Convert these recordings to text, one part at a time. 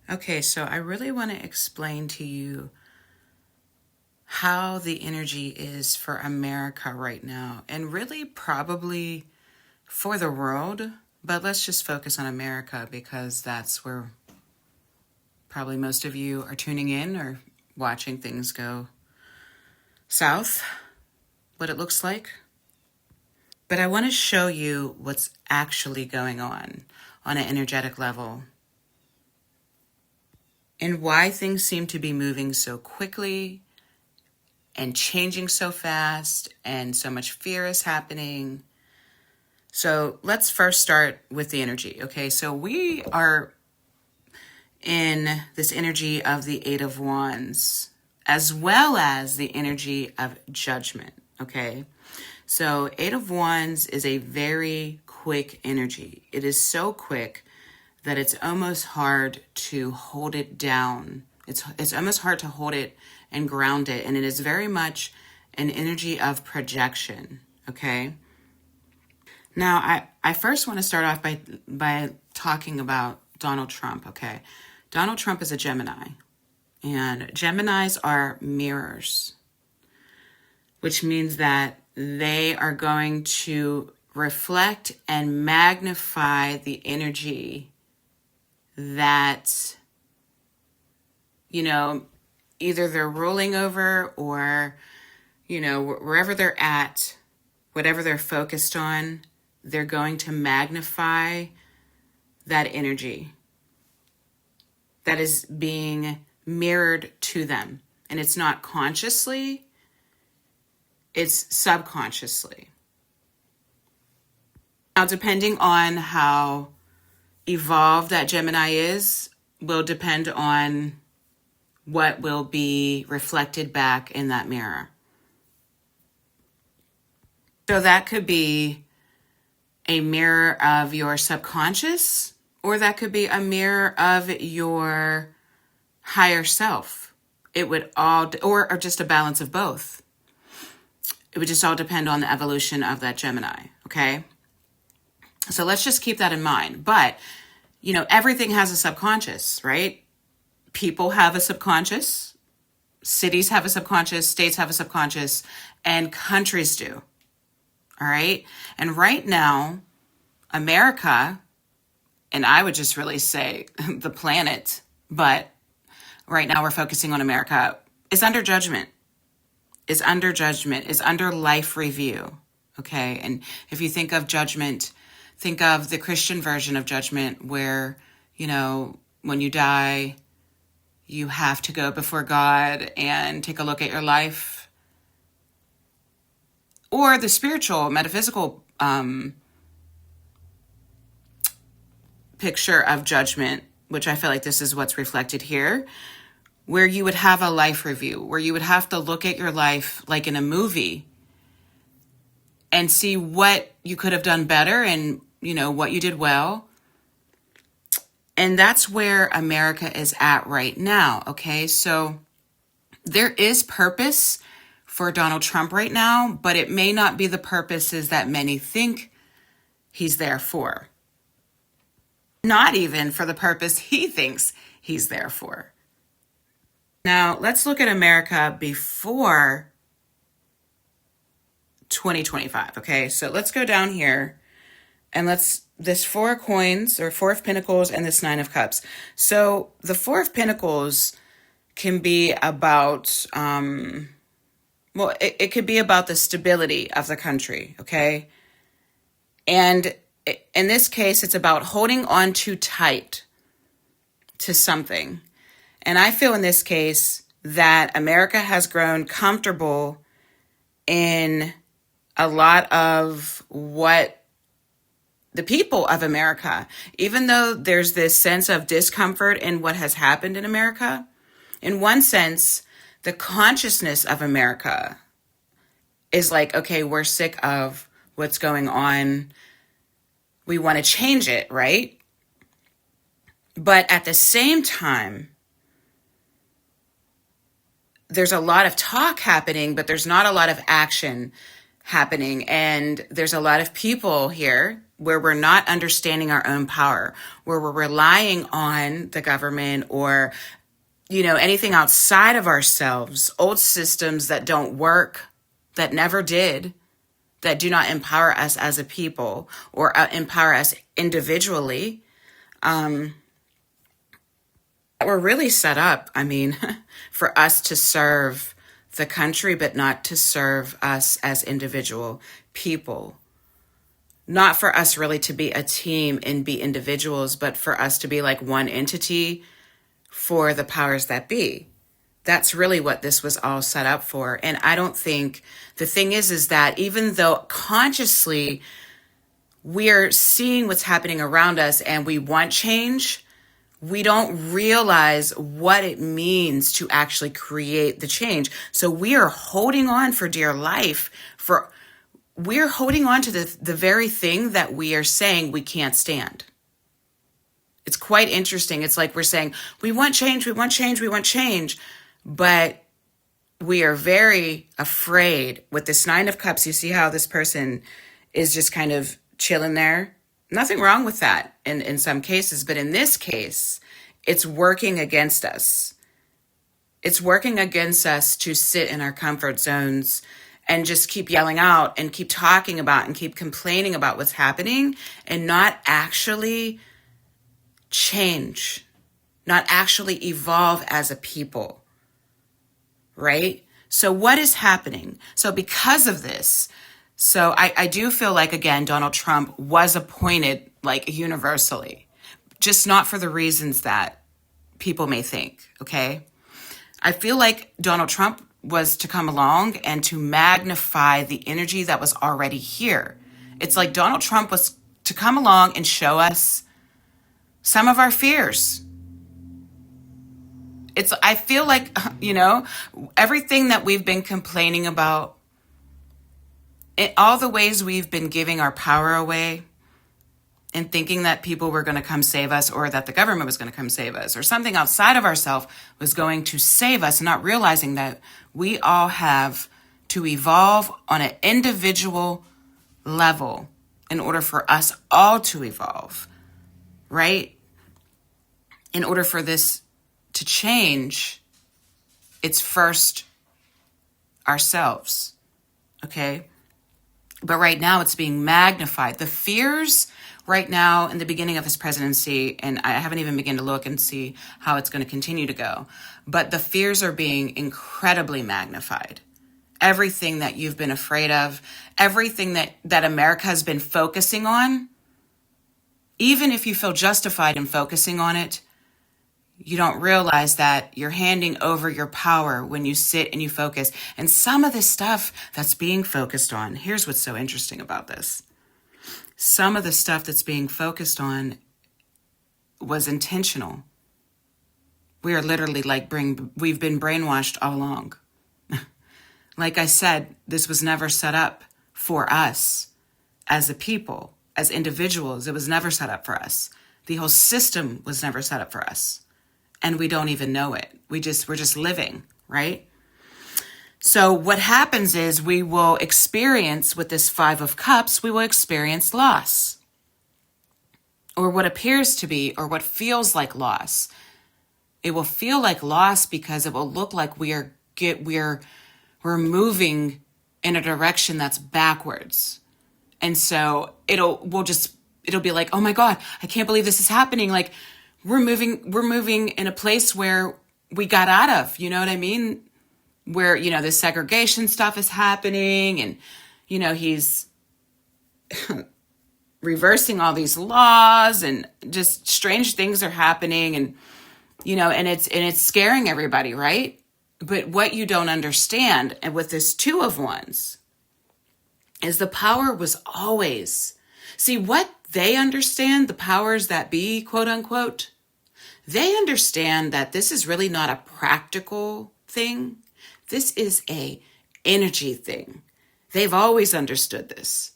Okay, so I really want to explain to you how the energy is for America right now, and really probably for the world, but let's just focus on America because that's where probably most of you are tuning in or watching things go south, what it looks like. But I want to show you what's actually going on an energetic level and why things seem to be moving so quickly and changing so fast, and so much fear is happening. So let's first start with the energy. Okay, so we are in this energy of the Eight of Wands, as well as the energy of judgment. Okay, so Eight of Wands is a very quick energy. It is so quick that it's almost hard to hold it down. It's almost hard to hold it and ground it. And it is very much an energy of projection. Okay. Now, I first want to start off by talking about Donald Trump. Okay. Donald Trump is a Gemini, and Geminis are mirrors, which means that they are going to reflect and magnify the energy that, either they're ruling over or, wherever they're at, whatever they're focused on, they're going to magnify that energy that is being mirrored to them. And it's not consciously, it's subconsciously. Now, depending on how evolved that Gemini is, will depend on what will be reflected back in that mirror. So that could be a mirror of your subconscious, or that could be a mirror of your higher self. It would all, or just a balance of both. It would just all depend on the evolution of that Gemini, okay? So let's just keep that in mind. But, everything has a subconscious, right? People have a subconscious, cities have a subconscious, states have a subconscious, and countries do. All right. And right now, America, and I would just really say the planet, but right now we're focusing on America, is under judgment, is under life review. Okay. And if you think of judgment, think of the Christian version of judgment where, when you die, you have to go before God and take a look at your life. Or the spiritual, metaphysical picture of judgment, which I feel like this is what's reflected here, where you would have a life review, where you would have to look at your life like in a movie and see what you could have done better and, what you did well. And that's where America is at right now, okay? So there is purpose for Donald Trump right now, but it may not be the purposes that many think he's there for. Not even for the purpose he thinks he's there for. Now, let's look at America before 2025, okay? So let's go down here and this Four of Coins or Four of Pentacles and this Nine of Cups. So the Four of Pentacles can be about, it could be about the stability of the country, okay? And in this case, it's about holding on too tight to something. And I feel in this case that America has grown comfortable in a lot of what the people of America, even though there's this sense of discomfort in what has happened in America, in one sense, the consciousness of America is like, okay, we're sick of what's going on. We want to change it, right? But at the same time, there's a lot of talk happening, but there's not a lot of action happening. And there's a lot of people here where we're not understanding our own power, where we're relying on the government or, anything outside of ourselves, old systems that don't work, that never did, that do not empower us as a people or empower us individually, we're really set up, for us to serve the country, but not to serve us as individual people. Not for us really to be a team and be individuals, but for us to be like one entity for the powers that be. That's really what this was all set up for. And I don't think, the thing is that even though consciously we're seeing what's happening around us and we want change, we don't realize what it means to actually create the change. So we are holding on for dear life we're holding on to the very thing that we are saying we can't stand. It's quite interesting. It's like we're saying, we want change, we want change, we want change. But we are very afraid with this Nine of Cups. You see how this person is just kind of chilling there? Nothing wrong with that in some cases. But in this case, it's working against us. It's working against us to sit in our comfort zones and just keep yelling out and keep talking about and keep complaining about what's happening and not actually change, not actually evolve as a people, right? So what is happening? So because of this, so I do feel like, again, Donald Trump was appointed like universally, just not for the reasons that people may think, okay? I feel like Donald Trump was to come along and to magnify the energy that was already here. It's like Donald Trump was to come along and show us some of our fears. I feel like, everything that we've been complaining about, all the ways we've been giving our power away and thinking that people were going to come save us or that the government was going to come save us or something outside of ourselves was going to save us, not realizing that we all have to evolve on an individual level in order for us all to evolve, right? In order for this to change, it's first ourselves, okay? But right now it's being magnified. The fears right now in the beginning of his presidency, and I haven't even begun to look and see how it's going to continue to go, but the fears are being incredibly magnified. Everything that you've been afraid of, everything that America has been focusing on, even if you feel justified in focusing on it, you don't realize that you're handing over your power when you sit and you focus. And some of the stuff that's being focused on, here's what's so interesting about this. Some of the stuff that's being focused on was intentional. We are literally we've been brainwashed all along. Like I said, this was never set up for us as a people, as individuals. It was never set up for us. The whole system was never set up for us. And we don't even know it. We're just living, right? So what happens is we will experience with this Five of Cups, we will experience loss. Or what appears to be, or what feels like loss. It will feel like loss because it will look like we're moving in a direction that's backwards. And so it'll be like, oh my God, I can't believe this is happening. Like we're moving in a place where we got out of, you know what I mean? Where, the segregation stuff is happening and, he's reversing all these laws and just strange things are happening and, and it's scaring everybody, right? But what you don't understand, and with this Two of Wands, is the power was always, see what they understand, the powers that be, quote unquote, they understand that this is really not a practical thing. This is a energy thing. They've always understood this.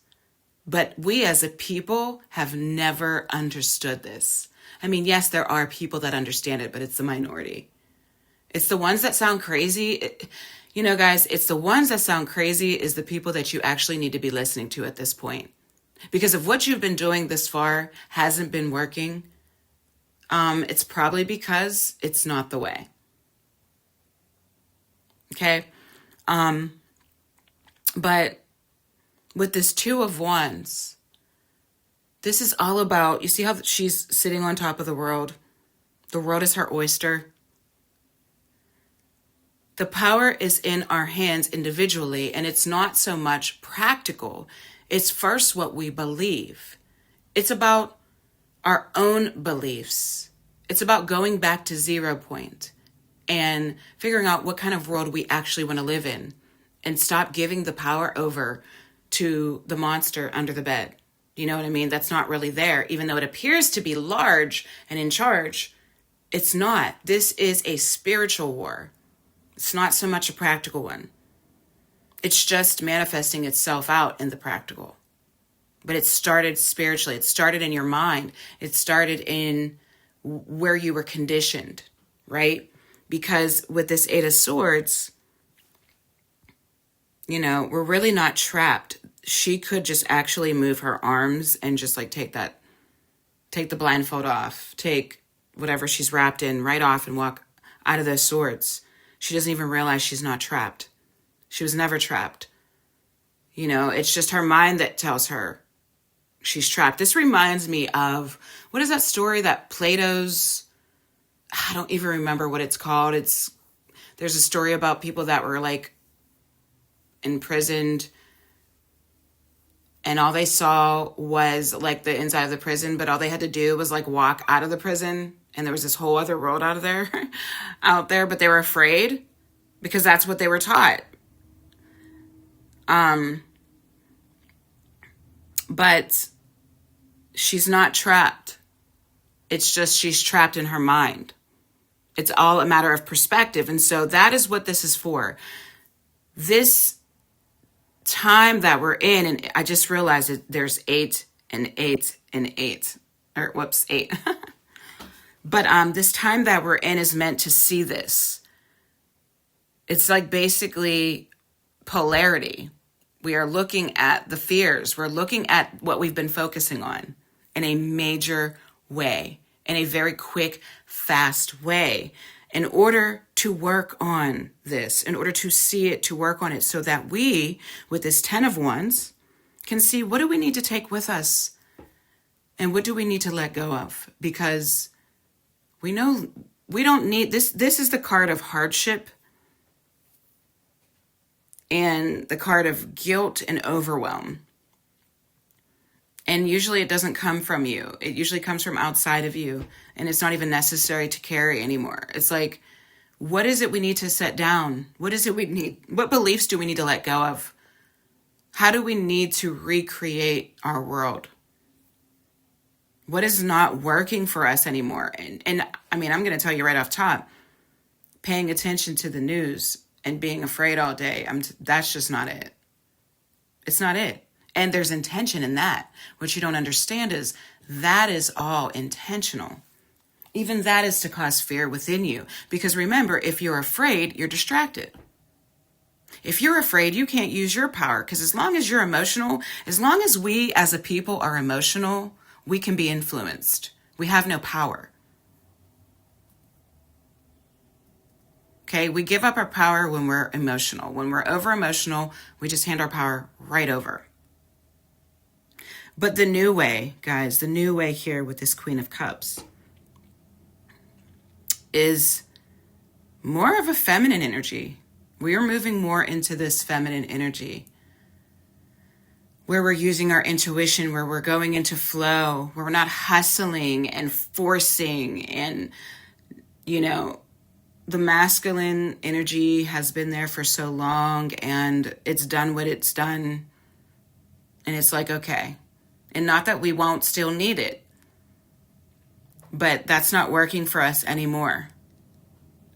But we as a people have never understood this. I mean, yes, there are people that understand it, but it's the minority. It's the ones that sound crazy. Guys, it's the ones that sound crazy is the people that you actually need to be listening to at this point. Because if what you've been doing this far hasn't been working, it's probably because it's not the way. Okay? But with this Two of Wands, this is all about, you see how she's sitting on top of the world? The world is her oyster. The power is in our hands individually, and it's not so much practical. It's first what we believe. It's about our own beliefs. It's about going back to 0 point and figuring out what kind of world we actually want to live in, and stop giving the power over to the monster under the bed. You know what I mean? That's not really there. Even though it appears to be large and in charge, it's not. This is a spiritual war. It's not so much a practical one. It's just manifesting itself out in the practical. But it started spiritually. It started in your mind. It started in where you were conditioned, right? Because with this Eight of Swords, we're really not trapped. She could just actually move her arms and just like take the blindfold off, take whatever she's wrapped in right off and walk out of those swords. She doesn't even realize she's not trapped. She was never trapped. It's just her mind that tells her she's trapped. This reminds me of, what is that story that Plato's, I don't even remember what it's called. There's a story about people that were like imprisoned, and all they saw was like the inside of the prison, but all they had to do was like walk out of the prison, and there was this whole other world out there, but they were afraid because that's what they were taught. But she's not trapped. It's just she's trapped in her mind. It's all a matter of perspective. And so that is what this is for. This time that we're in, and I just realized that there's 8 and 8 and 8. Or whoops, 8. But this time that we're in is meant to see this. It's like basically polarity. We are looking at the fears. We're looking at what we've been focusing on in a major way, in a very quick, fast way, in order to work on this, in order to see it, to work on it, so that we, with this 10 of Wands, can see what do we need to take with us and what do we need to let go of, because we know we don't need this. This is the card of hardship and the card of guilt and overwhelm. And usually it doesn't come from you. It usually comes from outside of you, and it's not even necessary to carry anymore. It's like, what is it we need to set down? What is it we need? What beliefs do we need to let go of? How do we need to recreate our world? What is not working for us anymore? And I mean, I'm going to tell you right off top, paying attention to the news and being afraid all day, that's just not it. It's not it. And there's intention in that. What you don't understand is that is all intentional. Even that is to cause fear within you. Because remember, if you're afraid, you're distracted. If you're afraid, you can't use your power. Because as long as you're emotional, as long as we as a people are emotional, we can be influenced. We have no power. Okay, we give up our power when we're emotional. When we're over emotional, we just hand our power right over. But the new way, guys, the new way here with this Queen of Cups is more of a feminine energy. We are moving more into this feminine energy where we're using our intuition, where we're going into flow, where we're not hustling and forcing. And, the masculine energy has been there for so long, and it's done what it's done. And it's like, okay. And not that we won't still need it, but that's not working for us anymore.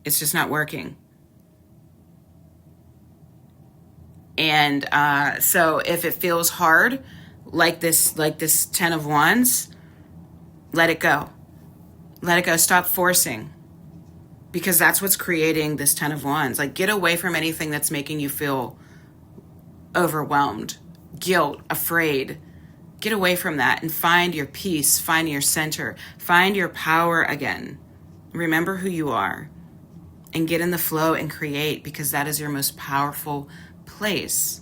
It's just not working. And so if it feels hard, like this 10 of Wands, let it go. Let it go. Stop forcing. Because that's what's creating this 10 of Wands. Like, get away from anything that's making you feel overwhelmed, guilt, afraid. Get away from that and find your peace, find your center, find your power again. Remember who you are and get in the flow and create, because that is your most powerful place.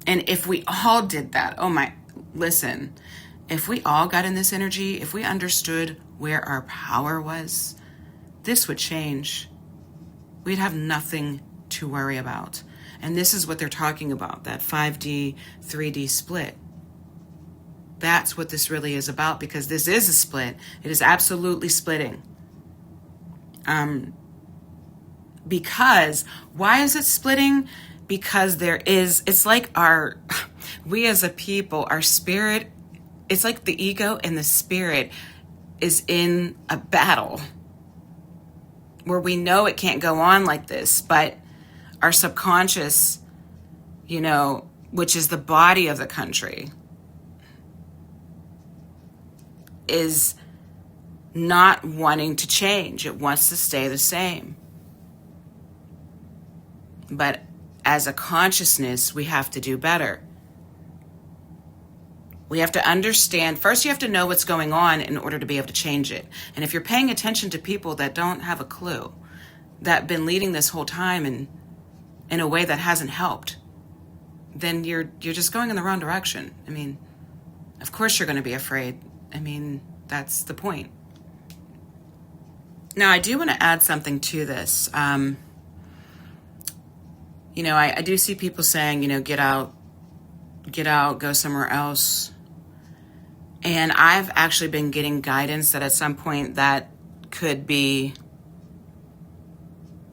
And if we all did that, listen, if we all got in this energy, if we understood where our power was, this would change. We'd have nothing to worry about. And this is what they're talking about, that 5D, 3D split. That's what this really is about, because this is a split. It is absolutely splitting. Because, why is it splitting? Because it's like we as a people, our spirit, it's like the ego and the spirit is in a battle where we know it can't go on like this, but our subconscious, which is the body of the country, is not wanting to change. It wants to stay the same. But as a consciousness, we have to do better. We have to understand. First, you have to know what's going on in order to be able to change it. And if you're paying attention to people that don't have a clue, that have been leading this whole time and in a way that hasn't helped, then you're just going in the wrong direction. Of course you're going to be afraid. That's the point. Now, I do want to add something to this. I do see people saying, get out, go somewhere else. And I've actually been getting guidance that at some point that could be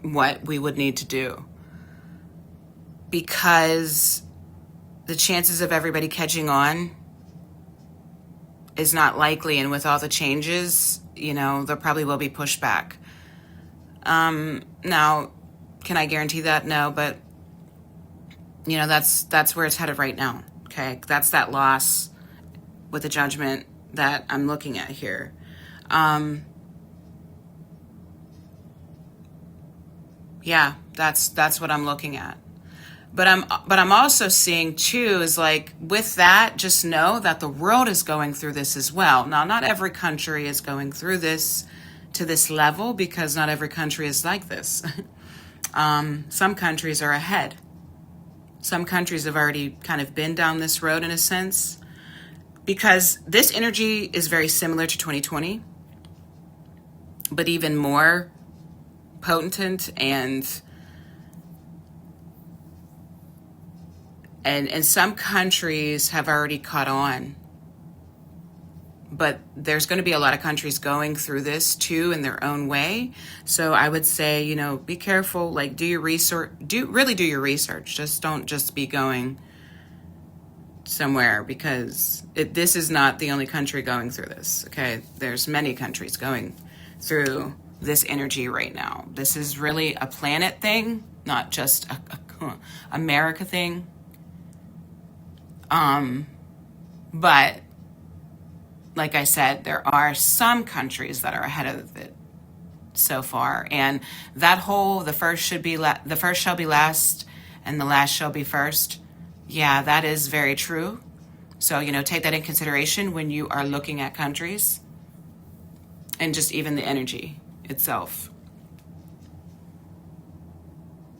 what we would need to do. Because the chances of everybody catching on is not likely. And with all the changes, there probably will be pushback. Now, can I guarantee that? No, but that's where it's headed right now. Okay. That's that loss with the judgment that I'm looking at here. Yeah, that's what I'm looking at. But I'm also seeing too is like with that, just know that the world is going through this as well. Now, not every country is going through this to this level, because not every country is like this. Some countries are ahead. Some countries have already kind of been down this road in a sense, because this energy is very similar to 2020, but even more potent and some countries have already caught on. But there's going to be a lot of countries going through this too in their own way. So I would say, be careful, like do your research, really do your research. Don't just be going somewhere, because this is not the only country going through this. Okay. There's many countries going through this energy right now. This is really a planet thing, not just a America thing. But like I said, there are some countries that are ahead of it so far, and that whole the first shall be last, and the last shall be first. Yeah, that is very true. So take that in consideration when you are looking at countries, and just even the energy itself.